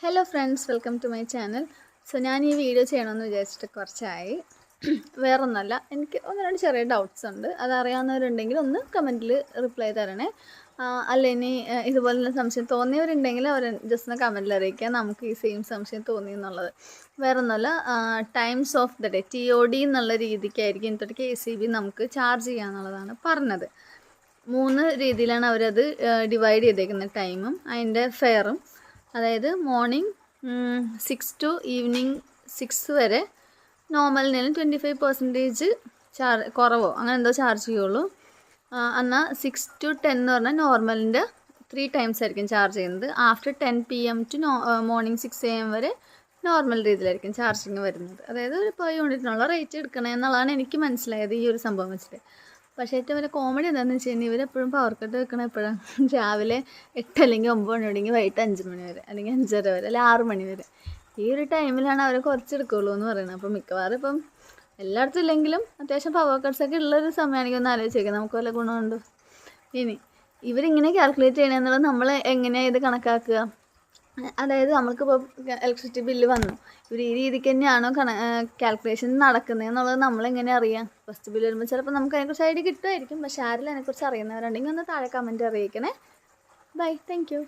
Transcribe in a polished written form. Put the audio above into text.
Hello friends, welcome to my channel. So ഞാൻ ഈ video ചെയ്യണമെന്ന് വിചാരിച്ചിട്ട് കുറച്ചായി. വേറൊന്നല്ല, എനിക്ക് ഒന്ന് രണ്ട് ചെറിയ ഡൗട്ട്സ് ഉണ്ട്. അതറിയാവുന്നവരുണ്ടെങ്കിൽ ഒന്ന് കമൻറ്റിൽ റിപ്ലൈ തരണേ. അല്ല ഇനി ഇതുപോലെ സംശയം തോന്നിയവരുണ്ടെങ്കിൽ അവർ ജസ്റ്റ് ഒന്ന് കമൻറ്റിൽ അറിയിക്കുക, നമുക്ക് ഈ സെയിം സംശയം തോന്നി എന്നുള്ളത്. വേറൊന്നുമല്ല, times of the day TOD എന്നുള്ള രീതിക്കായിരിക്കും ഇന്നത്തെ KCB നമുക്ക് ചാർജ് ചെയ്യുക എന്നുള്ളതാണ് പറഞ്ഞത്. 3 രീതിയിലാണ് അവരത് ഡിവൈഡ് ചെയ്തേക്കുന്നത്, ടൈമും അതിൻ്റെ ഫെയറും. അതായത് മോർണിംഗ് 6 to ഈവനിങ് 6 വരെ നോർമലിനും 25% കുറവോ അങ്ങനെ എന്തോ ചാർജ് ചെയ്യുള്ളൂ. എന്നാൽ 6 to 10 എന്ന് പറഞ്ഞാൽ നോർമലിൻ്റെ 3 times ആയിരിക്കും ചാർജ് ചെയ്യുന്നത്. After 10 PM to morning 6 AM വരെ നോർമൽ രീതിയിലായിരിക്കും ചാർജിങ് വരുന്നത്. അതായത് per യൂണിറ്റിനുള്ള റേറ്റ് എടുക്കണേ എന്നുള്ളതാണ് എനിക്ക് മനസ്സിലായത് ഈ ഒരു സംഭവം വെച്ചിട്ട്. പക്ഷേ ഏറ്റവും വലിയ കോമഡി എന്താണെന്ന് വെച്ച് കഴിഞ്ഞാൽ ഇവരെപ്പോഴും പവർ കട്ട് വെക്കണം എപ്പോഴാണ്? രാവിലെ 8 അല്ലെങ്കിൽ 9 മണി തുടങ്ങി വൈകിട്ട് 5 മണി വരെ, അല്ലെങ്കിൽ 5:30 വരെ, അല്ലെങ്കിൽ 6 മണി വരെ. ഈ ഒരു ടൈമിലാണ് അവർ കുറച്ചെടുക്കുള്ളൂ എന്ന് പറയുന്നത്. അപ്പം മിക്കവാറും ഇപ്പം എല്ലായിടത്തും ഇല്ലെങ്കിലും അത്യാവശ്യം പവർ കട്ട്സൊക്കെ ഉള്ളൊരു സമയമാണെങ്കിൽ ഒന്ന് ആലോചിച്ച് നോക്കാം, നമുക്ക് വല്ല ഗുണമുണ്ടോ? ഇനി ഇവരിങ്ങനെ കാൽക്കുലേറ്റ് ചെയ്യണമെന്നുള്ളത് നമ്മൾ എങ്ങനെയാണ് ഇത് കണക്കാക്കുക? അതായത് നമുക്കിപ്പോൾ ഇലക്ട്രിസിറ്റി ബില്ല് വന്നു, ഇവർ ഈ രീതിക്ക് തന്നെയാണോ കാൽക്കുലേഷൻ നടക്കുന്നത് എന്നുള്ളത് നമ്മളെങ്ങനെ അറിയാം? ഫസ്റ്റ് ബില്ല് വരുമ്പോൾ ചിലപ്പോൾ നമുക്ക് അതിനെക്കുറിച്ച് ഐഡിയ കിട്ടുമായിരിക്കും. പക്ഷേ ആരെങ്കിലും അതിനെക്കുറിച്ച് അറിയുന്നവരുണ്ടെങ്കിൽ ഒന്ന് താഴെ കമൻറ്റ് അറിയിക്കണേ. Bye, thank U.